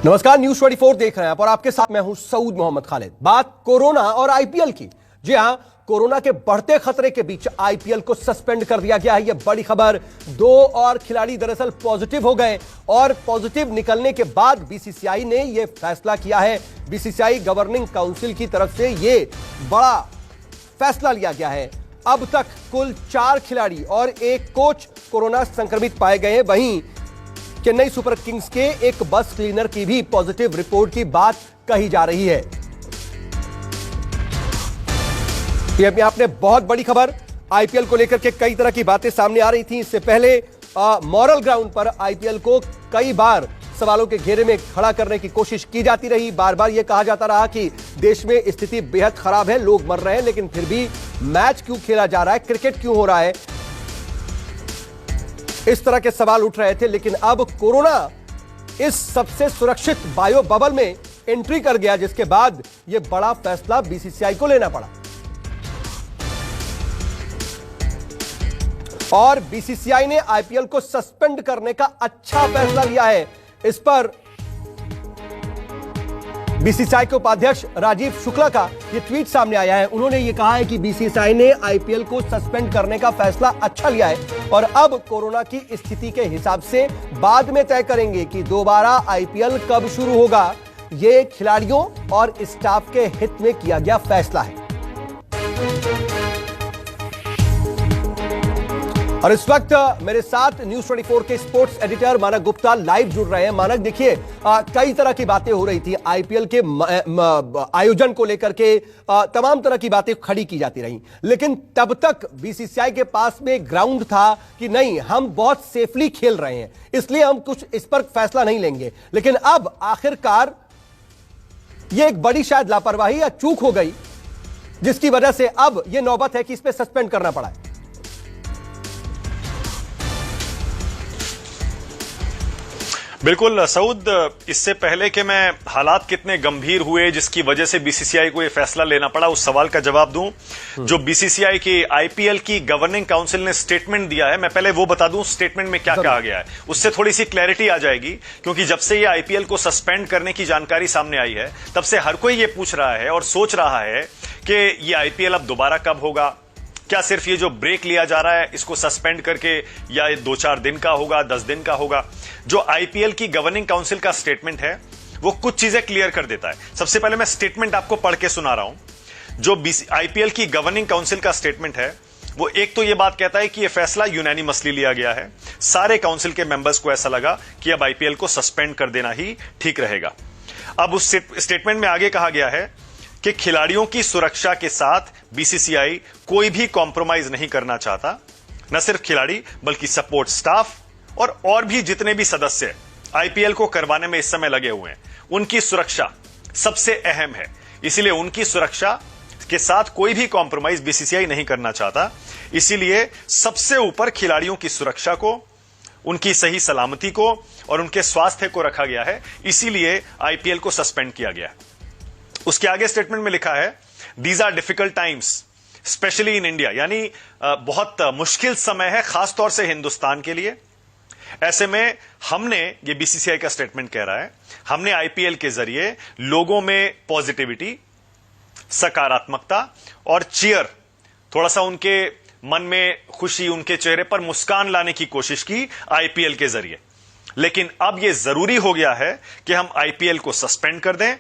नमस्कार, न्यूज 24 देख रहे हैं आप और आपके साथ मैं हूं सऊद मोहम्मद खालिद। बात कोरोना और आईपीएल की। जी हां, कोरोना के बढ़ते खतरे के बीच आईपीएल को सस्पेंड कर दिया गया है। यह बड़ी खबर। 2 और खिलाड़ी दरअसल पॉजिटिव हो गए और पॉजिटिव निकलने के बाद बीसीसीआई ने यह फैसला किया है। बीसीसीआई गवर्निंग काउंसिल की तरफ से यह बड़ा फैसला लिया गया है। अब तक कुल 4 खिलाड़ी और 1 कोच कोरोना संक्रमित पाए गए हैं। वहीं चेन्नई सुपर किंग्स के एक बस क्लीनर की भी पॉजिटिव रिपोर्ट की बात कही जा रही है। ये अपने आप में बहुत बड़ी खबर। आईपीएल को लेकर के कई तरह की बातें सामने आ रही थी। इससे पहले मॉरल ग्राउंड पर आईपीएल को कई बार सवालों के घेरे में खड़ा करने की कोशिश की जाती रही। बार बार यह कहा जाता रहा कि देश में स्थिति बेहद खराब है, लोग मर रहे हैं, लेकिन फिर भी मैच क्यों खेला जा रहा है, क्रिकेट क्यों हो रहा है, इस तरह के सवाल उठ रहे थे। लेकिन अब कोरोना इस सबसे सुरक्षित बायो बबल में एंट्री कर गया, जिसके बाद यह बड़ा फैसला बीसीसीआई को लेना पड़ा। और बीसीसीआई ने आईपीएल को सस्पेंड करने का अच्छा फैसला लिया है। इस पर बीसीसीआई के उपाध्यक्ष राजीव शुक्ला का यह ट्वीट सामने आया है। उन्होंने यह कहा है कि बीसीसीआई ने आईपीएल को सस्पेंड करने का फैसला अच्छा लिया है और अब कोरोना की स्थिति के हिसाब से बाद में तय करेंगे कि दोबारा आईपीएल कब शुरू होगा। यह खिलाड़ियों और स्टाफ के हित में किया गया फैसला है। और इस वक्त मेरे साथ न्यूज 24 के स्पोर्ट्स एडिटर मानक गुप्ता लाइव जुड़ रहे हैं। मानक, देखिए, कई तरह की बातें हो रही थी आईपीएल के आयोजन को लेकर के, तमाम तरह की बातें खड़ी की जाती रही, लेकिन तब तक बीसीसीआई के पास में ग्राउंड था कि नहीं, हम बहुत सेफली खेल रहे हैं, इसलिए हम कुछ इस पर फैसला नहीं लेंगे। लेकिन अब आखिरकार यह एक बड़ी शायद लापरवाही या चूक हो गई, जिसकी वजह से अब यह नौबत है कि इस पर सस्पेंड करना पड़ा है। बिल्कुल सऊद, इससे पहले कि मैं हालात कितने गंभीर हुए जिसकी वजह से बीसीसीआई को यह फैसला लेना पड़ा, उस सवाल का जवाब दूं। जो बीसीसीआई की आईपीएल की गवर्निंग काउंसिल ने स्टेटमेंट दिया है, मैं पहले वो बता दूं स्टेटमेंट में क्या कहा गया है, उससे थोड़ी सी क्लैरिटी आ जाएगी। क्योंकि जब से ये आईपीएल को सस्पेंड करने की जानकारी सामने आई है, तब से हर कोई ये पूछ रहा है और सोच रहा है कि ये आईपीएल अब दोबारा कब होगा, क्या सिर्फ ये जो ब्रेक लिया जा रहा है इसको सस्पेंड करके, या 2-4 दिन का होगा, 10 दिन का होगा। जो आईपीएल की गवर्निंग काउंसिल का स्टेटमेंट है वो कुछ चीजें क्लियर कर देता है। सबसे पहले मैं स्टेटमेंट आपको पढ़ के सुना रहा हूं। जो आईपीएल की गवर्निंग काउंसिल का स्टेटमेंट है वो एक तो ये बात कहता है कि यह फैसला यूनानिमसली लिया गया है। सारे काउंसिल के मेंबर्स को ऐसा लगा कि अब आईपीएल को सस्पेंड कर देना ही ठीक रहेगा। अब उस स्टेटमेंट में आगे कहा गया है कि खिलाड़ियों की सुरक्षा के साथ बीसीसीआई कोई भी कॉम्प्रोमाइज नहीं करना चाहता। न सिर्फ खिलाड़ी बल्कि सपोर्ट स्टाफ और भी जितने भी सदस्य आईपीएल को करवाने में इस समय लगे हुए हैं, उनकी सुरक्षा सबसे अहम है। इसीलिए उनकी सुरक्षा के साथ कोई भी कॉम्प्रोमाइज बीसीसीआई नहीं करना चाहता। इसीलिए सबसे ऊपर खिलाड़ियों की सुरक्षा को, उनकी सही सलामती को और उनके स्वास्थ्य को रखा गया है। इसीलिए आईपीएल को सस्पेंड किया गया है। उसके आगे स्टेटमेंट में लिखा है, these are difficult times specially in India, यानी बहुत मुश्किल समय है खासतौर से हिंदुस्तान के लिए। ऐसे में हमने, ये बीसीसीआई का स्टेटमेंट कह रहा है, हमने आईपीएल के जरिए लोगों में पॉजिटिविटी, सकारात्मकता और चीयर, थोड़ा सा उनके मन में खुशी, उनके चेहरे पर मुस्कान लाने की कोशिश की आईपीएल के जरिए। लेकिन अब यह जरूरी हो गया है कि हम आईपीएल को सस्पेंड कर दें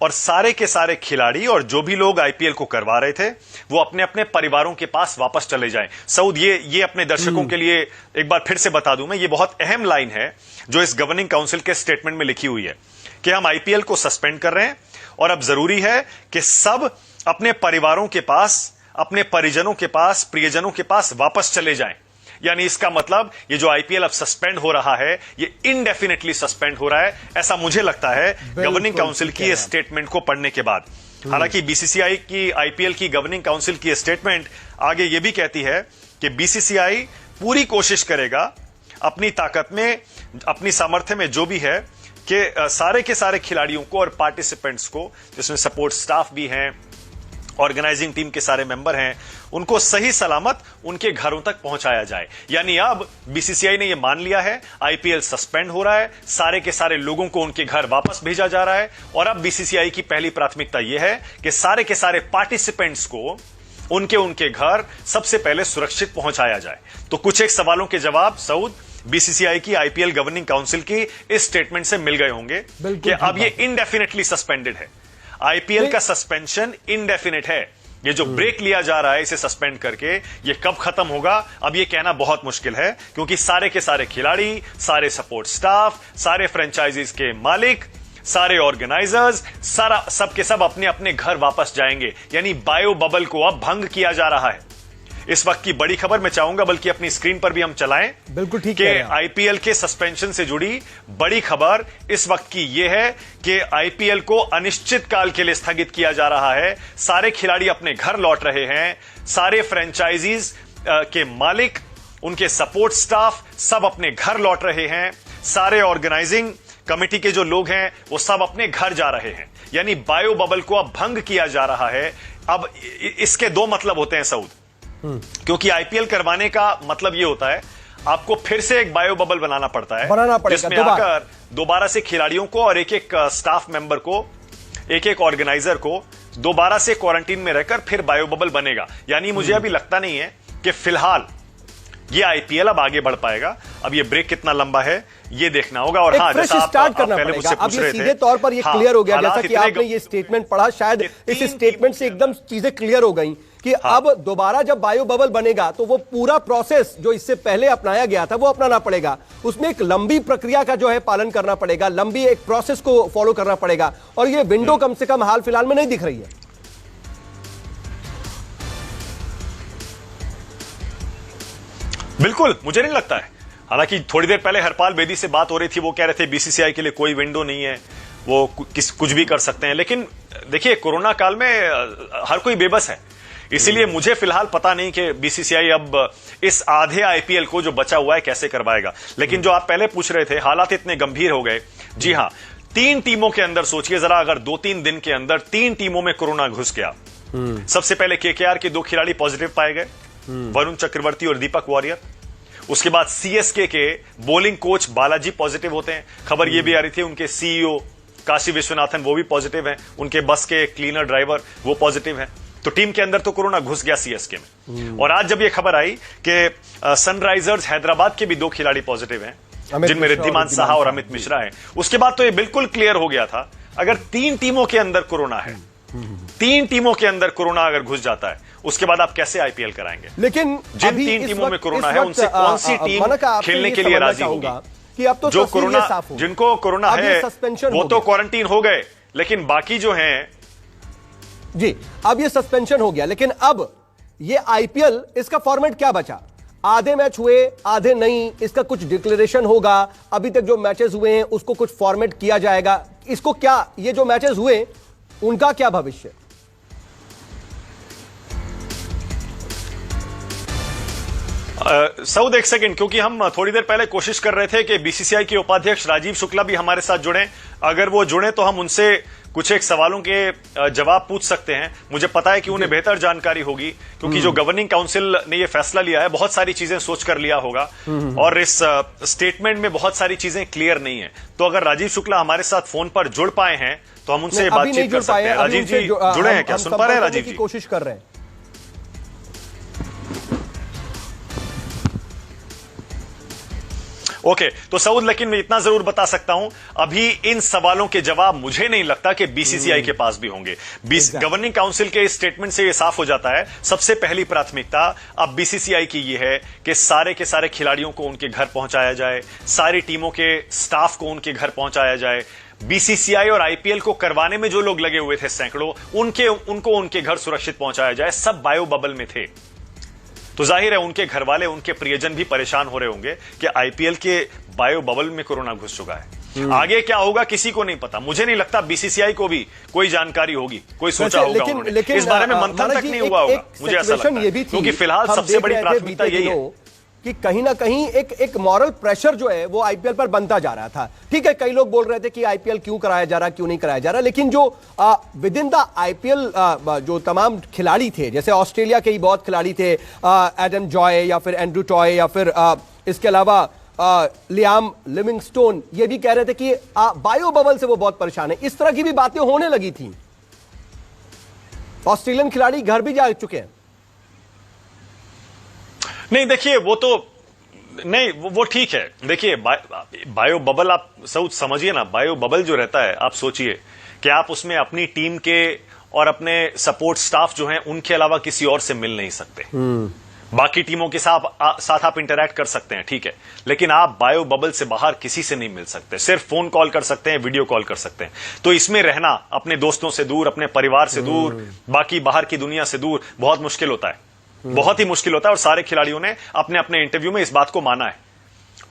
और सारे के सारे खिलाड़ी और जो भी लोग आईपीएल को करवा रहे थे वो अपने अपने परिवारों के पास वापस चले जाएं। सऊद, ये अपने दर्शकों के लिए एक बार फिर से बता दूं मैं, ये बहुत अहम लाइन है जो इस गवर्निंग काउंसिल के स्टेटमेंट में लिखी हुई है कि हम आईपीएल को सस्पेंड कर रहे हैं और अब जरूरी है कि सब अपने परिवारों के पास, अपने परिजनों के पास, प्रियजनों के पास वापस चले जाएं। यानी इसका मतलब ये जो आईपीएल अब सस्पेंड हो रहा है, ये इनडेफिनेटली सस्पेंड हो रहा है, ऐसा मुझे लगता है गवर्निंग काउंसिल की स्टेटमेंट को पढ़ने के बाद। हालांकि बीसीसीआई की, आईपीएल की गवर्निंग काउंसिल की स्टेटमेंट आगे ये भी कहती है कि बीसीसीआई पूरी कोशिश करेगा अपनी ताकत में, अपनी सामर्थ्य में जो भी है, कि सारे के सारे खिलाड़ियों को और पार्टिसिपेंट्स को, जिसमें सपोर्ट स्टाफ भी हैं, ऑर्गेनाइजिंग टीम के सारे मेंबर हैं, उनको सही सलामत उनके घरों तक पहुंचाया जाए। यानी अब बीसीसीआई ने यह मान लिया है, आईपीएल सस्पेंड हो रहा है, सारे के सारे लोगों को उनके घर वापस भेजा जा रहा है और अब बीसीसीआई की पहली प्राथमिकता यह है कि सारे के सारे पार्टिसिपेंट्स को उनके घर सबसे पहले सुरक्षित पहुंचाया जाए। तो कुछ एक सवालों के जवाब सऊद बीसीसीआई की आईपीएल गवर्निंग काउंसिल की इस स्टेटमेंट से मिल गए होंगे कि अब ये इनडेफिनेटली सस्पेंडेड है। आईपीएल का सस्पेंशन इनडेफिनेट है। ये जो ब्रेक लिया जा रहा है इसे सस्पेंड करके, ये कब खत्म होगा अब ये कहना बहुत मुश्किल है, क्योंकि सारे के सारे खिलाड़ी, सारे सपोर्ट स्टाफ, सारे फ्रेंचाइजीज के मालिक, सारे ऑर्गेनाइजर्स, सबके सब अपने अपने घर वापस जाएंगे। यानी बायो बबल को अब भंग किया जा रहा है। इस वक्त की बड़ी खबर मैं चाहूंगा बल्कि अपनी स्क्रीन पर भी हम चलाएं। बिल्कुल ठीक है। है। आईपीएल के सस्पेंशन से जुड़ी बड़ी खबर इस वक्त की यह है कि आईपीएल को अनिश्चित काल के लिए स्थगित किया जा रहा है। सारे खिलाड़ी अपने घर लौट रहे हैं, सारे फ्रेंचाइजीज के मालिक, उनके सपोर्ट स्टाफ सब अपने घर लौट रहे हैं, सारे ऑर्गेनाइजिंग कमेटी के जो लोग हैं वो सब अपने घर जा रहे हैं। यानी बायो बबल को अब भंग किया जा रहा है। अब इसके दो मतलब होते हैं सऊद, क्योंकि आईपीएल करवाने का मतलब यह होता है आपको फिर से एक बायो बबल बनाना पड़ता है, जिसमें आकर दोबारा से खिलाड़ियों को और एक एक स्टाफ मेंबर को, एक एक ऑर्गेनाइजर को दोबारा से क्वारंटीन में रहकर फिर बायो बबल बनेगा। यानी मुझे अभी लगता नहीं है कि फिलहाल ये आईपीएल अब आगे बढ़ पाएगा। अब ये ब्रेक कितना लंबा है ये देखना होगा। और हाँ, जैसा आप पहले मुझसे पूछ रहे थे, सीधे तौर पर ये क्लियर हो गया, जैसा कि आपने ये स्टेटमेंट पढ़ा, शायद इस स्टेटमेंट से एकदम चीजें क्लियर हो गई कि अब दोबारा जब बायो बबल बनेगा तो वो पूरा प्रोसेस जो इससे पहले अपनाया गया था वो अपनाना पड़ेगा। उसमें एक लंबी प्रक्रिया का जो है पालन करना पड़ेगा, लंबी एक प्रोसेस को फॉलो करना पड़ेगा, और ये विंडो कम से कम हाल फिलहाल में नहीं दिख रही है। बिल्कुल मुझे नहीं लगता है। हालांकि थोड़ी देर पहले हरपाल बेदी से बात हो रही थी, वो कह रहे थे बीसीसीआई के लिए कोई विंडो नहीं है, वो कुछ भी कर सकते हैं। लेकिन देखिए, कोरोना काल में हर कोई बेबस है, इसीलिए मुझे फिलहाल पता नहीं कि बीसीसीआई अब इस आधे आईपीएल को जो बचा हुआ है कैसे करवाएगा। लेकिन जो आप पहले पूछ रहे थे, हालात इतने गंभीर हो गए। जी हां, 3 टीमों के अंदर सोचिए जरा, अगर 2-3 दिन के अंदर 3 टीमों में कोरोना घुस गया। सबसे पहले केकेआर के 2 खिलाड़ी पॉजिटिव पाए गए, वरुण चक्रवर्ती और दीपक वॉरियर। उसके बाद सीएसके के बॉलिंग कोच बालाजी पॉजिटिव होते हैं। खबर यह भी आ रही थी उनके सीईओ काशी विश्वनाथन वो भी पॉजिटिव हैं, उनके बस के क्लीनर ड्राइवर वो पॉजिटिव हैं। तो टीम के अंदर तो कोरोना घुस गया सीएसके में। और आज जब यह खबर आई कि सनराइजर्स हैदराबाद के भी 2 खिलाड़ी पॉजिटिव हैं, जिनमें रिद्धिमान साहा और अमित मिश्रा हैं, उसके बाद तो यह बिल्कुल क्लियर हो गया था अगर 3 टीमों के अंदर कोरोना है, 3 टीमों के अंदर कोरोना अगर घुस जाता है, उसके बाद आप कैसे आईपीएल कराएंगे? लेकिन जिन 3 टीमों में कोरोना है उनसे कौन सी टीम खेलने के लिए राजी होगी? कि अब तो जो कोरोना, जिनको कोरोना है वो तो क्वारंटीन हो गए, लेकिन बाकी जो हैं, जी अब ये सस्पेंशन हो गया, लेकिन अब ये आईपीएल, इसका फॉर्मेट क्या बचा? आधे मैच हुए, आधे नहीं, इसका कुछ डिक्लेरेशन होगा? अभी तक जो मैचेस हुए हैं उसको कुछ फॉर्मेट किया जाएगा? इसको क्या, ये जो मैचेस हुए उनका क्या भविष्य? सऊद एक सेकंड, क्योंकि हम थोड़ी देर पहले कोशिश कर रहे थे कि बीसीसीआई के उपाध्यक्ष राजीव शुक्ला भी हमारे साथ जुड़े। अगर वो जुड़े तो हम उनसे कुछ एक सवालों के जवाब पूछ सकते हैं। मुझे पता है कि उन्हें बेहतर जानकारी होगी, क्योंकि जो गवर्निंग काउंसिल ने ये फैसला लिया है बहुत सारी चीजें सोच कर लिया होगा और इस स्टेटमेंट में बहुत सारी चीजें क्लियर नहीं है। तो अगर राजीव शुक्ला हमारे साथ फोन पर जुड़ पाए हैं तो हम उनसे बातचीत कर सकते हैं। राजीव जी जुड़े हैं क्या? सुन पा रहे हैं राजीव जी? कोशिश कर रहे हैं। ओके, तो सऊद, लेकिन मैं इतना जरूर बता सकता हूं, अभी इन सवालों के जवाब मुझे नहीं लगता कि बीसीसीआई के पास भी होंगे। गवर्निंग काउंसिल के इस स्टेटमेंट से यह साफ हो जाता है, सबसे पहली प्राथमिकता अब बीसीसीआई की यह है कि सारे के सारे खिलाड़ियों को उनके घर पहुंचाया जाए, सारी टीमों के स्टाफ को उनके घर पहुंचाया जाए। बीसीसीआई और आईपीएल को करवाने में जो लोग लगे हुए थे सैकड़ों, उनको उनके घर सुरक्षित पहुंचाया जाए। सब बायो बबल में थे, तो जाहिर है उनके घर वाले, उनके प्रियजन भी परेशान हो रहे होंगे कि आईपीएल के बायो बबल में कोरोना घुस चुका है। आगे क्या होगा किसी को नहीं पता। मुझे नहीं लगता बीसीसीआई को भी कोई जानकारी होगी, कोई सोचा होगा उन्होंने। इस बारे में मंथन तक नहीं हुआ होगा, मुझे ऐसा लगता है, क्योंकि फिलहाल सबसे बड़ी प्राथमिकता यही है। कि कहीं ना कहीं एक मॉरल प्रेशर जो है वो आईपीएल पर बनता जा रहा था। ठीक है, कई लोग बोल रहे थे कि आईपीएल क्यों कराया जा रहा, क्यों नहीं कराया जा रहा, लेकिन जो विद इन द आईपीएल जो तमाम खिलाड़ी थे, जैसे ऑस्ट्रेलिया के ही बहुत खिलाड़ी थे, एडम जॉय या फिर एंड्रू टॉय या फिर इसके अलावा लियाम लिविंगस्टोन, ये भी कह रहे थे कि बायो बबल से वो बहुत परेशान है। इस तरह की भी बातें होने लगी थी। ऑस्ट्रेलियन खिलाड़ी घर भी जा चुके हैं। नहीं देखिए, वो तो नहीं, वो ठीक है। देखिए बायो बबल आप सऊद समझिए ना, बायो बबल जो रहता है, आप सोचिए कि आप उसमें अपनी टीम के और अपने सपोर्ट स्टाफ जो हैं उनके अलावा किसी और से मिल नहीं सकते। बाकी टीमों के साथ आप इंटरैक्ट कर सकते हैं, ठीक है, लेकिन आप बायो बबल से बाहर किसी से नहीं मिल सकते। सिर्फ फोन कॉल कर सकते हैं, वीडियो कॉल कर सकते हैं। तो इसमें रहना अपने दोस्तों से दूर, अपने परिवार से दूर, बाकी बाहर की दुनिया से दूर बहुत मुश्किल होता है, बहुत ही मुश्किल होता है। और सारे खिलाड़ियों ने अपने अपने इंटरव्यू में इस बात को माना है,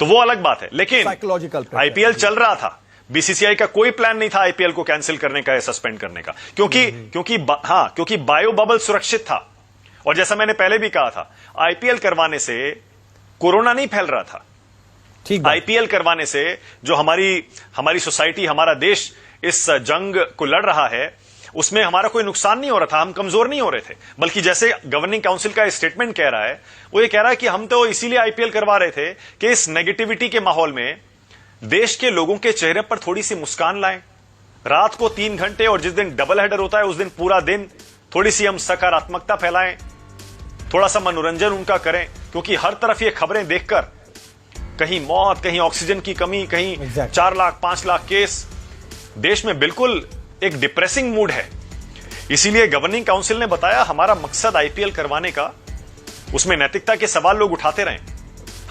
तो वो अलग बात है। लेकिन आईपीएल चल रहा था, बीसीसीआई का कोई प्लान नहीं था आईपीएल को कैंसिल करने का या सस्पेंड करने का, क्योंकि बायो बबल सुरक्षित था। और जैसा मैंने पहले भी कहा था, आईपीएल करवाने से कोरोना नहीं फैल रहा था। ठीक, आईपीएल करवाने से जो हमारी सोसाइटी, हमारा देश इस जंग को लड़ रहा है, उसमें हमारा कोई नुकसान नहीं हो रहा था, हम कमजोर नहीं हो रहे थे। बल्कि जैसे गवर्निंग काउंसिल का स्टेटमेंट कह रहा है, वो ये कह रहा है कि हम तो इसीलिए आईपीएल करवा रहे थे कि इस नेगेटिविटी के माहौल में देश के लोगों के चेहरे पर थोड़ी सी मुस्कान लाएं। रात को 3 घंटे और जिस दिन डबल हेडर होता है उस दिन पूरा दिन थोड़ी सी हम सकारात्मकता फैलाएं, थोड़ा सा मनोरंजन उनका करें। क्योंकि हर तरफ ये खबरें देखकर कहीं मौत, कहीं ऑक्सीजन की कमी, कहीं 4 लाख 5 लाख केस, देश में बिल्कुल एक डिप्रेसिंग मूड है। इसीलिए गवर्निंग काउंसिल ने बताया हमारा मकसद आईपीएल करवाने का, उसमें नैतिकता के सवाल लोग उठाते रहे,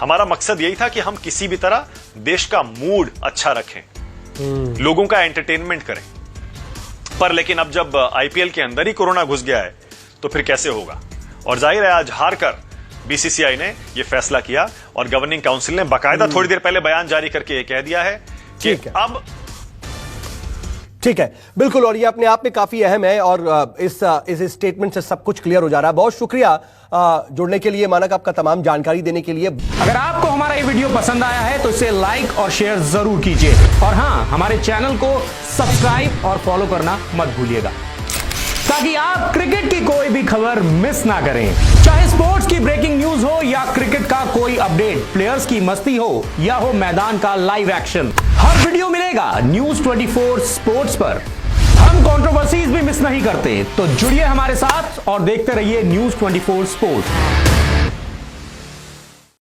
हमारा मकसद यही था कि हम किसी भी तरह देश का मूड अच्छा रखें, लोगों का एंटरटेनमेंट करें। पर लेकिन अब जब आईपीएल के अंदर ही कोरोना घुस गया है तो फिर कैसे होगा। और जाहिर है आज हारकर बीसीसीआई ने यह फैसला किया और गवर्निंग काउंसिल ने बाकायदा थोड़ी देर पहले बयान जारी करके यह कह दिया है कि अब ठीक है, बिल्कुल। और ये अपने आप में काफी अहम है और इस स्टेटमेंट से सब कुछ क्लियर हो जा रहा है। बहुत शुक्रिया जुड़ने के लिए, मानक, आपका तमाम जानकारी देने के लिए। अगर आपको हमारा ये वीडियो पसंद आया है तो इसे लाइक और शेयर जरूर कीजिए, और हां, हमारे चैनल को सब्सक्राइब और फॉलो करना मत भूलिएगा, ताकि आप क्रिकेट की कोई भी खबर मिस ना करें। चाहे स्पोर्ट्स की ब्रेकिंग न्यूज हो या क्रिकेट का कोई अपडेट, प्लेयर्स की मस्ती हो या हो मैदान का लाइव एक्शन, हर वीडियो मिलेगा न्यूज 24 स्पोर्ट्स पर। हम कंट्रोवर्सीज भी मिस नहीं करते, तो जुड़िए हमारे साथ और देखते रहिए न्यूज 24 स्पोर्ट्स।